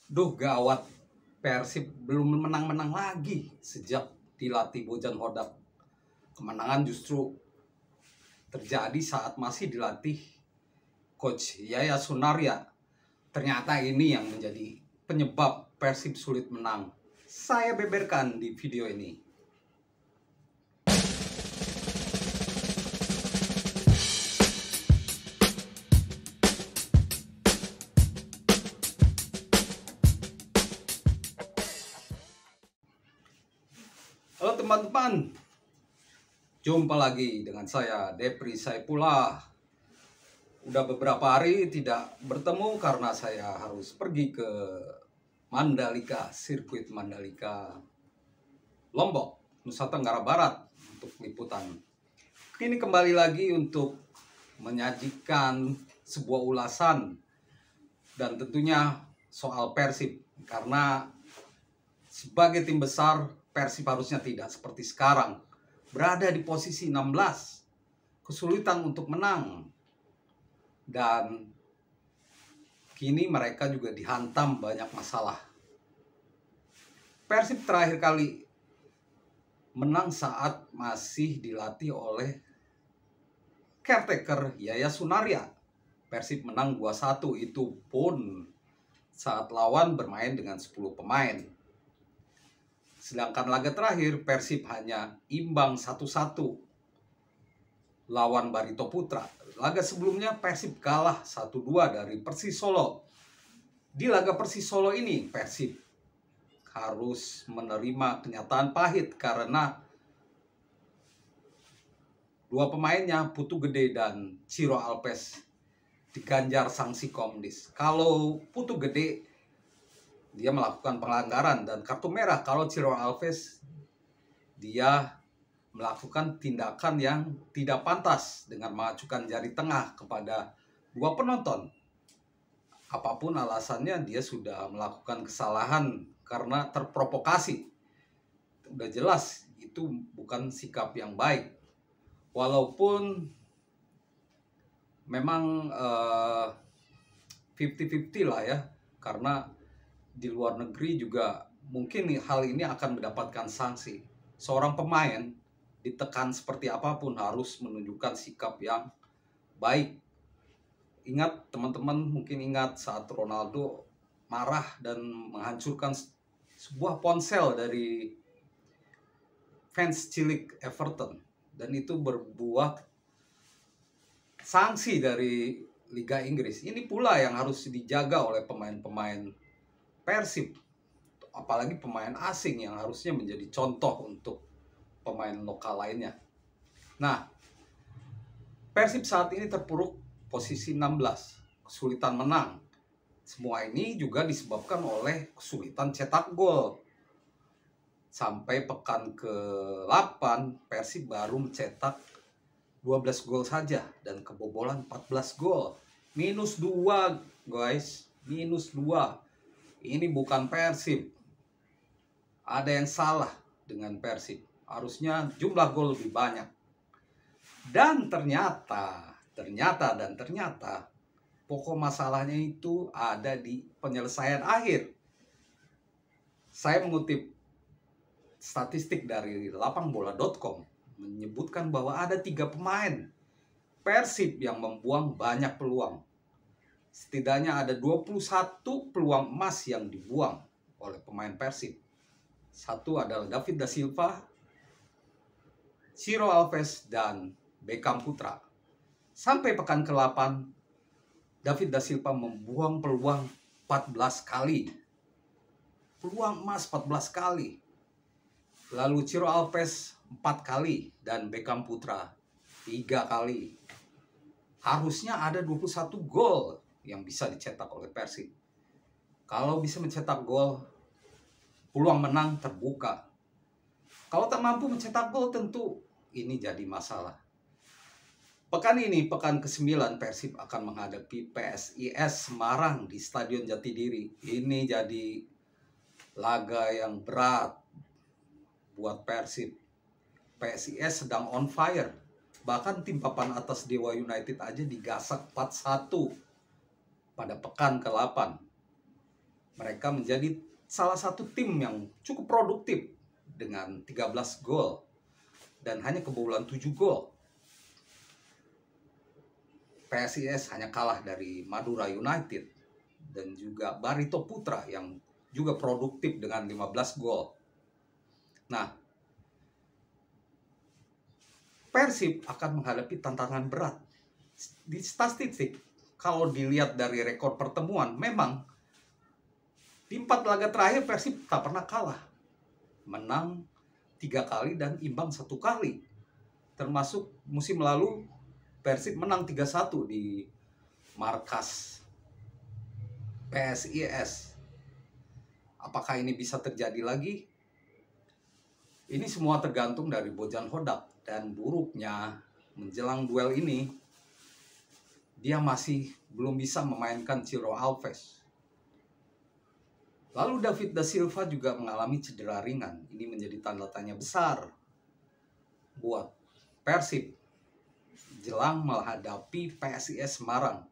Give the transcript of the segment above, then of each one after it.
Duh gawat, Persib belum menang-menang lagi sejak dilatih Bojan Hodak. Kemenangan justru terjadi saat masih dilatih Coach Yaya Sunaria. Ternyata ini yang menjadi penyebab Persib sulit menang. Saya beberkan di video ini. Halo teman-teman, jumpa lagi dengan saya Depri Saipullah. Udah beberapa hari tidak bertemu karena saya harus pergi ke Mandalika, sirkuit Mandalika, Lombok, Nusa Tenggara Barat untuk liputan. Ini kembali lagi untuk menyajikan sebuah ulasan dan tentunya soal Persib, karena sebagai tim besar Persib harusnya tidak seperti sekarang berada di posisi 16, kesulitan untuk menang, dan kini mereka juga dihantam banyak masalah. Persib terakhir kali menang saat masih dilatih oleh caretaker Yaya Sunaria. Persib menang 2-1, itu pun saat lawan bermain dengan 10 pemain. Sedangkan laga terakhir Persib hanya imbang 1-1 lawan Barito Putra. Laga sebelumnya Persib kalah 1-2 dari Persis Solo. Di laga Persis Solo ini Persib harus menerima kenyataan pahit karena dua pemainnya, Putu Gede dan Ciro Alves, diganjar sanksi komdis. Kalau Putu Gede, dia melakukan pelanggaran dan kartu merah. Kalau Ciro Alves, dia melakukan tindakan yang tidak pantas dengan mengacukan jari tengah kepada dua penonton. Apapun alasannya, dia sudah melakukan kesalahan karena terprovokasi. Udah jelas itu bukan sikap yang baik. Walaupun memang 50-50 lah ya, karena di luar negeri juga mungkin hal ini akan mendapatkan sanksi. Seorang pemain ditekan seperti apapun harus menunjukkan sikap yang baik. Ingat teman-teman, mungkin ingat saat Ronaldo marah dan menghancurkan sebuah ponsel dari fans cilik Everton, dan itu berbuah sanksi dari Liga Inggris. Ini pula yang harus dijaga oleh pemain-pemain Persib, apalagi pemain asing yang harusnya menjadi contoh untuk pemain lokal lainnya. Nah, Persib saat ini terpuruk posisi 16, kesulitan menang. Semua ini juga disebabkan oleh kesulitan cetak gol. Sampai pekan ke-8 Persib baru mencetak 12 gol saja dan kebobolan 14 gol. Minus 2, guys. Minus 2. Ini bukan Persib. Ada yang salah dengan Persib. Harusnya jumlah gol lebih banyak. Dan ternyata pokok masalahnya itu ada di penyelesaian akhir. Saya mengutip statistik dari lapangbola.com menyebutkan bahwa ada 3 pemain Persib yang membuang banyak peluang. Setidaknya ada 21 peluang emas yang dibuang oleh pemain Persib. Satu adalah David da Silva, Ciro Alves, dan Beckham Putra. Sampai pekan ke-8, David da Silva membuang peluang 14 kali. Peluang emas 14 kali. Lalu Ciro Alves 4 kali dan Beckham Putra 3 kali. Harusnya ada 21 gol yang bisa dicetak oleh Persib. Kalau bisa mencetak gol, peluang menang terbuka. Kalau tak mampu mencetak gol, tentu ini jadi masalah. Pekan ini, pekan ke-9, Persib akan menghadapi PSIS Semarang di Stadion Jatidiri. Ini jadi laga yang berat buat Persib. PSIS sedang on fire. Bahkan tim papan atas Dewa United aja digasak 4-1 pada pekan ke-8. Mereka menjadi salah satu tim yang cukup produktif dengan 13 gol dan hanya kebobolan 7 gol. PSIS hanya kalah dari Madura United dan juga Barito Putra yang juga produktif dengan 15 gol. Nah, Persib akan menghadapi tantangan berat. Di statistik, kalau dilihat dari rekor pertemuan, memang di 4 laga terakhir Persib tak pernah kalah. Menang 3 kali dan imbang 1 kali. Termasuk musim lalu Persib menang 3-1 di markas PSIS. Apakah ini bisa terjadi lagi? Ini semua tergantung dari Bojan Hodak. Dan buruknya menjelang duel ini, dia masih belum bisa memainkan Ciro Alves. Lalu David da Silva juga mengalami cedera ringan. Ini menjadi tanda tanya besar buat Persib jelang menghadapi PSIS Semarang.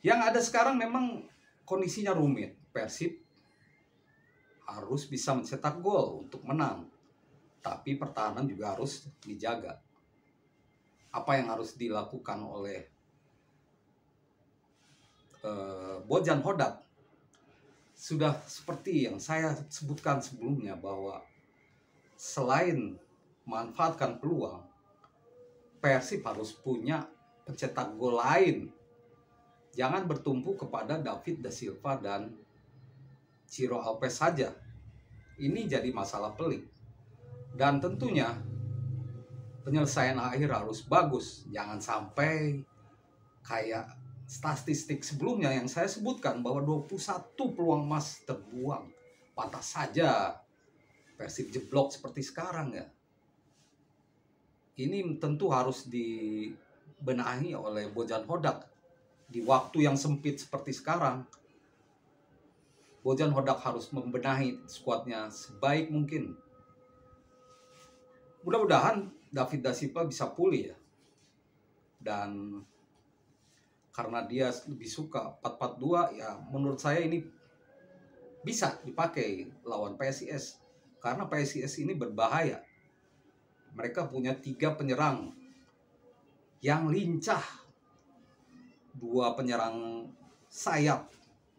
Yang ada sekarang memang kondisinya rumit. Persib harus bisa mencetak gol untuk menang. Tapi pertahanan juga harus dijaga. Apa yang harus dilakukan oleh Bojan Hodak? Sudah seperti yang saya sebutkan sebelumnya, bahwa selain memanfaatkan peluang, Persib harus punya pencetak gol lain. Jangan bertumpu kepada David da Silva dan Ciro Alves saja. Ini jadi masalah pelik. Dan tentunya penyelesaian akhir harus bagus. Jangan sampai kayak statistik sebelumnya yang saya sebutkan, bahwa 21 peluang emas terbuang. Pantas saja Persib jeblok seperti sekarang ya. Ini tentu harus dibenahi oleh Bojan Hodak. Di waktu yang sempit seperti sekarang, Bojan Hodak harus membenahi skuadnya sebaik mungkin. Mudah-mudahan David da Silva bisa pulih ya. Dan karena dia lebih suka 4-4-2, ya menurut saya ini bisa dipakai lawan PSIS. Karena PSIS ini berbahaya. Mereka punya 3 penyerang yang lincah. 2 penyerang sayap,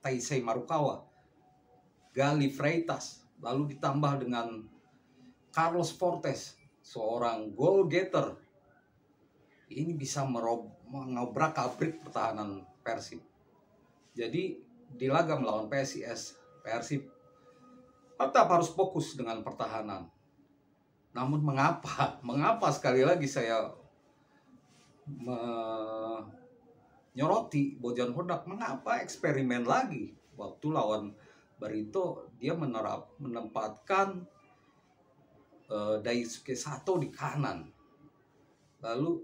Taisei Marukawa, Gali Freitas, lalu ditambah dengan Carlos Fortes, seorang goal getter. Ini bisa mengobrak-abrik pertahanan Persib. Jadi di laga melawan PSIS, Persib tetap harus fokus dengan pertahanan. Namun mengapa sekali lagi saya menyoroti Bojan Hodak, mengapa eksperimen lagi? Waktu lawan Barito dia menempatkan Daisuke Sato di kanan, lalu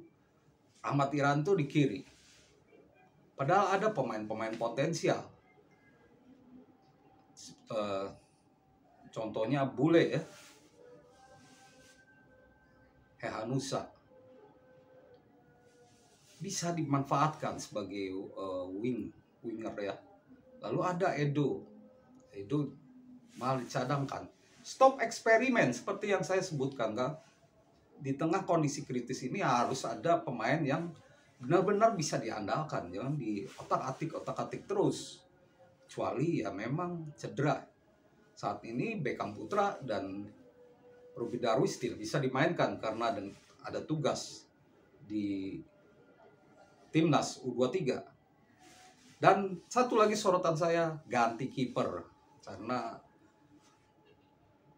Ahmad Irianto di kiri. Padahal ada pemain-pemain potensial. Contohnya Bule ya, Hehanusa, bisa dimanfaatkan sebagai winger ya. Lalu ada Edo malah dicadangkan. Stop eksperimen seperti yang saya sebutkan kan. Di tengah kondisi kritis ini harus ada pemain yang benar-benar bisa diandalkan. Jangan di otak-atik terus. Kecuali ya memang cedera. Saat ini Beckham Putra dan Ruby Darwis tidak bisa dimainkan karena ada tugas di Timnas U23. Dan satu lagi sorotan saya, ganti kiper. Karena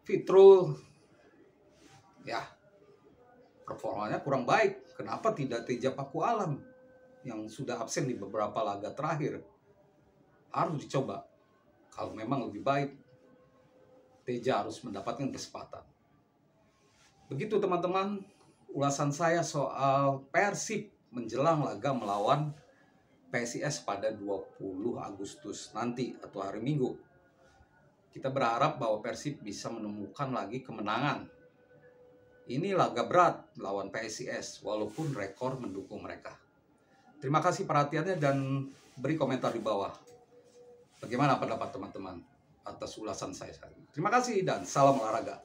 Fitrul ya performanya kurang baik. Kenapa tidak Teja Paku Alam yang sudah absen di beberapa laga terakhir? Harus dicoba. Kalau memang lebih baik, Teja harus mendapatkan kesempatan. Begitu teman-teman ulasan saya soal Persib menjelang laga melawan PSIS pada 20 Agustus nanti atau hari Minggu. Kita berharap bahwa Persib bisa menemukan lagi kemenangan. Ini laga berat melawan PSIS walaupun rekor mendukung mereka. Terima kasih perhatiannya dan beri komentar di bawah. Bagaimana pendapat teman-teman atas ulasan saya hari ini? Terima kasih dan salam olahraga.